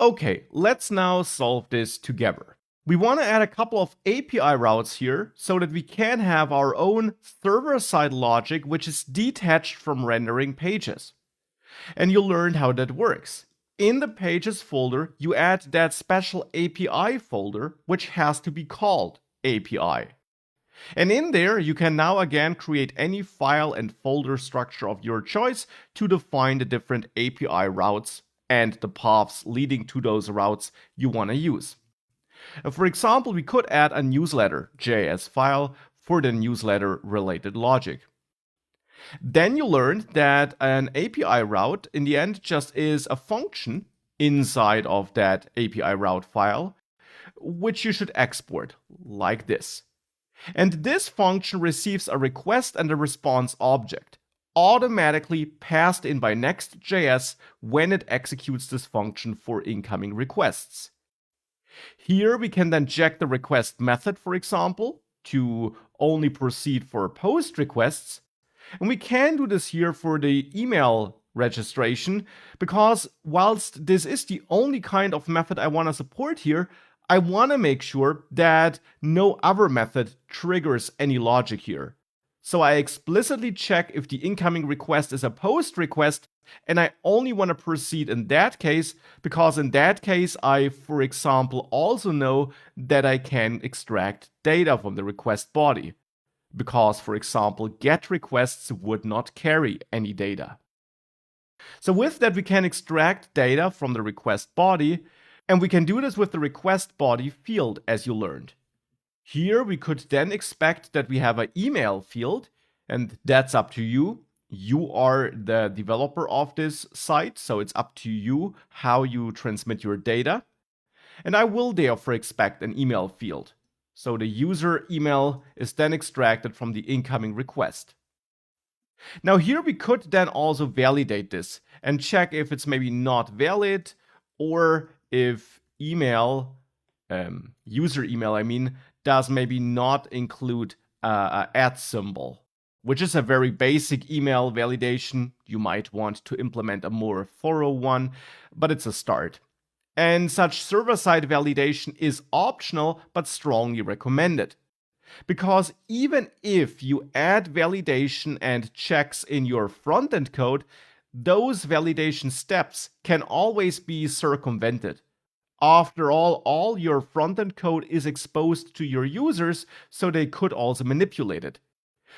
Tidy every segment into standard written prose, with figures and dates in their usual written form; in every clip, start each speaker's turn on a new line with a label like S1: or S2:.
S1: Okay, let's now solve this together. We want to add a couple of API routes here so that we can have our own server-side logic which is detached from rendering pages. And you learned how that works. In the pages folder, you add that special API folder which has to be called API. And in there, you can now again create any file and folder structure of your choice to define the different API routes and the paths leading to those routes you want to use. For example, we could add a newsletter.js file for the newsletter related logic. Then you learned that an API route in the end just is a function inside of that API route file, which you should export like this. And this function receives a request and a response object, automatically passed in by Next.js when it executes this function for incoming requests. Here we can then check the request method, for example, to only proceed for post requests. And we can do this here for the email registration, because whilst this is the only kind of method I want to support here, I want to make sure that no other method triggers any logic here. So I explicitly check if the incoming request is a post request, and I only want to proceed in that case, because in that case I, for example, also know that I can extract data from the request body. Because, for example, GET requests would not carry any data. So with that, we can extract data from the request body, and we can do this with the request body field, as you learned. Here we could then expect that we have an email field, and that's up to you. You are the developer of this site, so it's up to you how you transmit your data. And I will therefore expect an email field. So the user email is then extracted from the incoming request. Now here we could then also validate this and check if it's maybe not valid, or if email, user email I mean, does maybe not include a @ symbol, which is a very basic email validation. You might want to implement a more thorough one, but it's a start. And such server-side validation is optional but strongly recommended. Because even if you add validation and checks in your front-end code, those validation steps can always be circumvented. After all your front-end code is exposed to your users, so they could also manipulate it.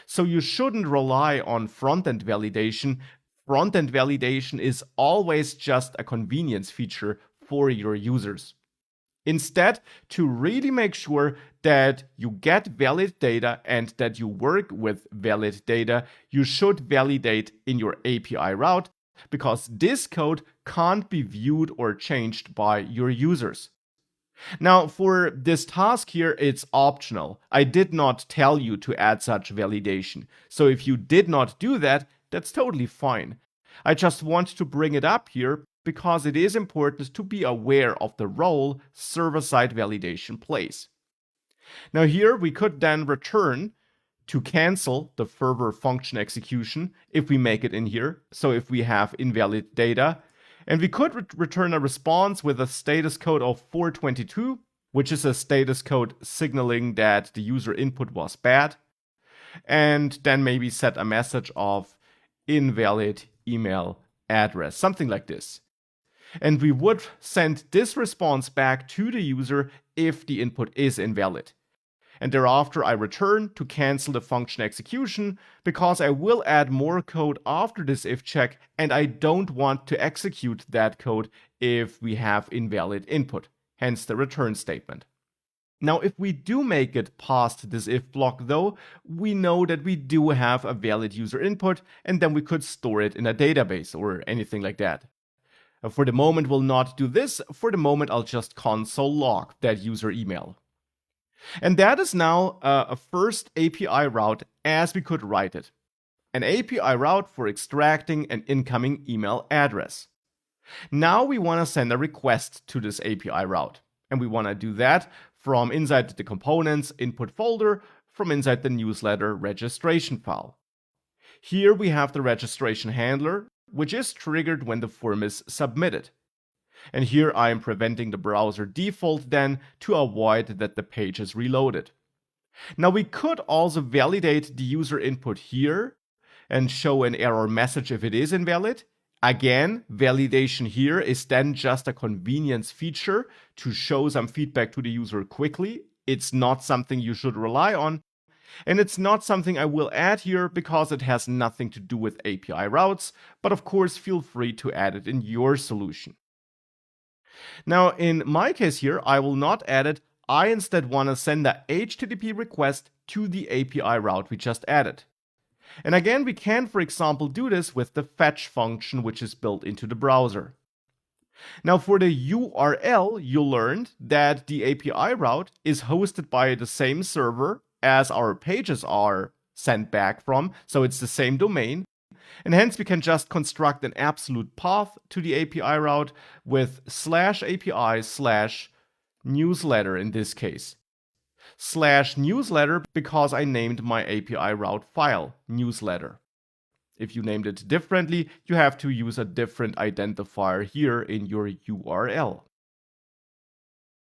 S1: So you shouldn't rely on front-end validation. Front-end validation is always just a convenience feature for your users. Instead, to really make sure that you get valid data and that you work with valid data, you should validate in your API route, because this code can't be viewed or changed by your users. Now, for this task here, it's optional. I did not tell you to add such validation. So if you did not do that, that's totally fine. I just want to bring it up here because it is important to be aware of the role server-side validation plays. Now here we could then return to cancel the further function execution if we make it in here. So if we have invalid data, and we could return a response with a status code of 422, which is a status code signaling that the user input was bad, and then maybe set a message of invalid email address, something like this. And we would send this response back to the user if the input is invalid. And thereafter I return to cancel the function execution, because I will add more code after this if check, and I don't want to execute that code if we have invalid input, hence the return statement. Now, if we do make it past this if block though, we know that we do have a valid user input, and then we could store it in a database or anything like that. For the moment, we'll not do this. For the moment, I'll just console log that user email. And that is now a first API route as we could write it. An API route for extracting an incoming email address. Now we want to send a request to this API route. And we want to do that from inside the components input folder, from inside the newsletter registration file. Here we have the registration handler, which is triggered when the form is submitted. And here I am preventing the browser default then to avoid that the page is reloaded. Now we could also validate the user input here and show an error message if it is invalid. Again, validation here is then just a convenience feature to show some feedback to the user quickly. It's not something you should rely on. And it's not something I will add here because it has nothing to do with API routes, but of course feel free to add it in your solution. Now in my case here, I will not add it. I instead want to send the HTTP request to the API route we just added. And again, we can, for example, do this with the fetch function, which is built into the browser. Now for the URL, you learned that the API route is hosted by the same server as our pages are sent back from, so it's the same domain. And hence we can just construct an absolute path to the API route with /API/newsletter in this case. /newsletter because I named my API route file newsletter. If you named it differently, you have to use a different identifier here in your URL.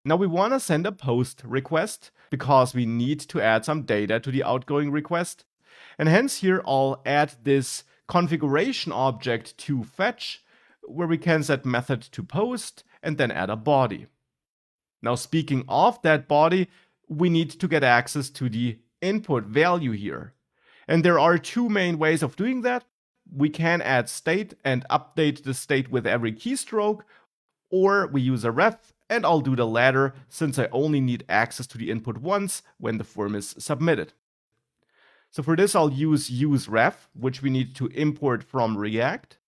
S1: Now we want to send a post request because we need to add some data to the outgoing request. And hence here I'll add this configuration object to fetch, where we can set method to post and then add a body. Now speaking of that body, we need to get access to the input value here. And there are two main ways of doing that. We can add state and update the state with every keystroke, or we use a ref, and I'll do the latter since I only need access to the input once when the form is submitted. So for this I'll use useRef, which we need to import from React.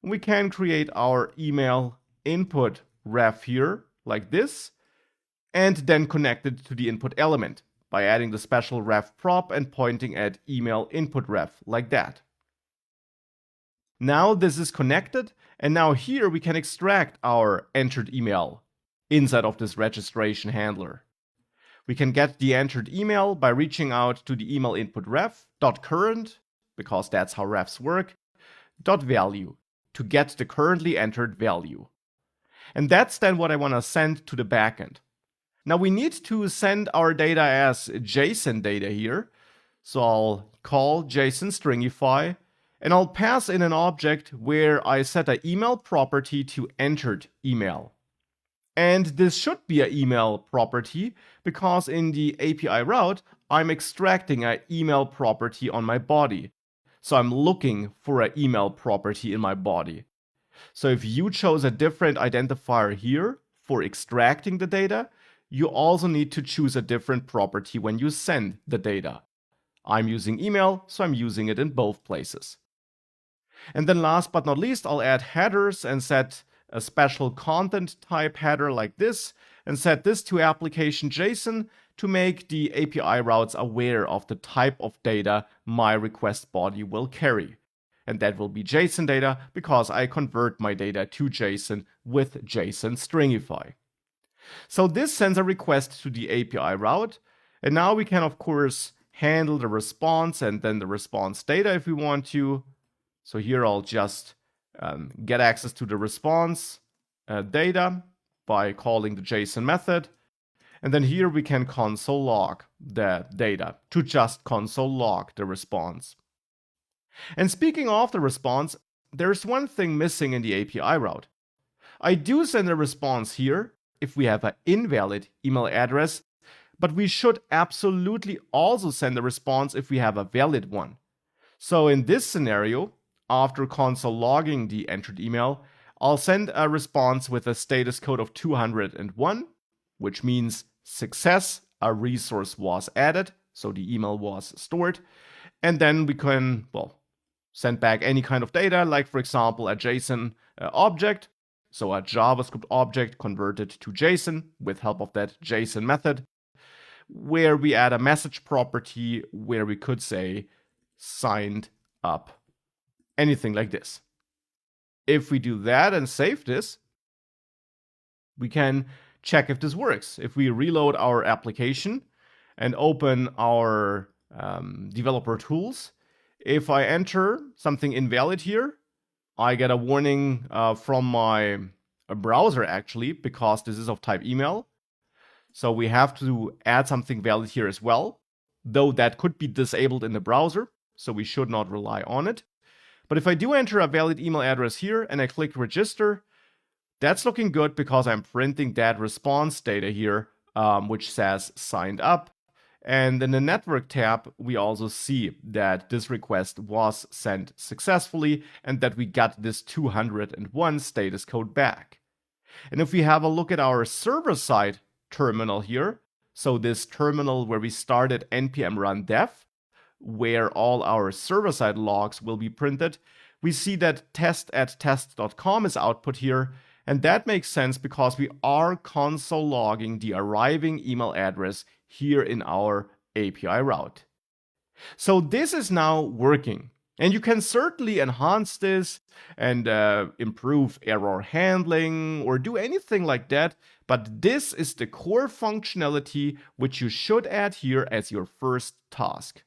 S1: We can create our email input ref here like this, and then connect it to the input element by adding the special ref prop and pointing at email input ref like that. Now this is connected, and now here we can extract our entered email inside of this registration handler. We can get the entered email by reaching out to the email input ref .current, because that's how refs work, .value to get the currently entered value. And that's then what I want to send to the backend. Now we need to send our data as JSON data here. So I'll call JSON stringify, and I'll pass in an object where I set an email property to entered email. And this should be an email property because in the API route, I'm extracting an email property on my body. So I'm looking for an email property in my body. So if you chose a different identifier here for extracting the data, you also need to choose a different property when you send the data. I'm using email, so I'm using it in both places. And then last but not least, I'll add headers and set a special content type header like this, and set this to application JSON to make the API routes aware of the type of data my request body will carry. And that will be JSON data because I convert my data to JSON with JSON stringify. So this sends a request to the API route, and now we can of course handle the response and then the response data if we want to. So here I'll just get access to the response data by calling the JSON method. And then here we can console log the data to just console log the response. And speaking of the response, there's one thing missing in the API route. I do send a response here if we have an invalid email address, but we should absolutely also send a response if we have a valid one. So in this scenario, after console logging the entered email, I'll send a response with a status code of 201, which means success, a resource was added, so the email was stored. And then we can, send back any kind of data, like for example, a JSON object. So a JavaScript object converted to JSON with help of that JSON method, where we add a message property where we could say signed up, anything like this. If we do that and save this, we can check if this works. If we reload our application and open our developer tools, if I enter something invalid here, I get a warning from my a browser actually, because this is of type email. So we have to add something valid here as well, though that could be disabled in the browser, so we should not rely on it. But if I do enter a valid email address here and I click register, that's looking good because I'm printing that response data here, which says signed up. And in the network tab, we also see that this request was sent successfully and that we got this 201 status code back. And if we have a look at our server-side terminal here, so this terminal where we started npm run dev, where all our server-side logs will be printed, we see that test@test.com is output here, and that makes sense because we are console logging the arriving email address here in our API route. So this is now working, and you can certainly enhance this and improve error handling or do anything like that, but this is the core functionality which you should add here as your first task.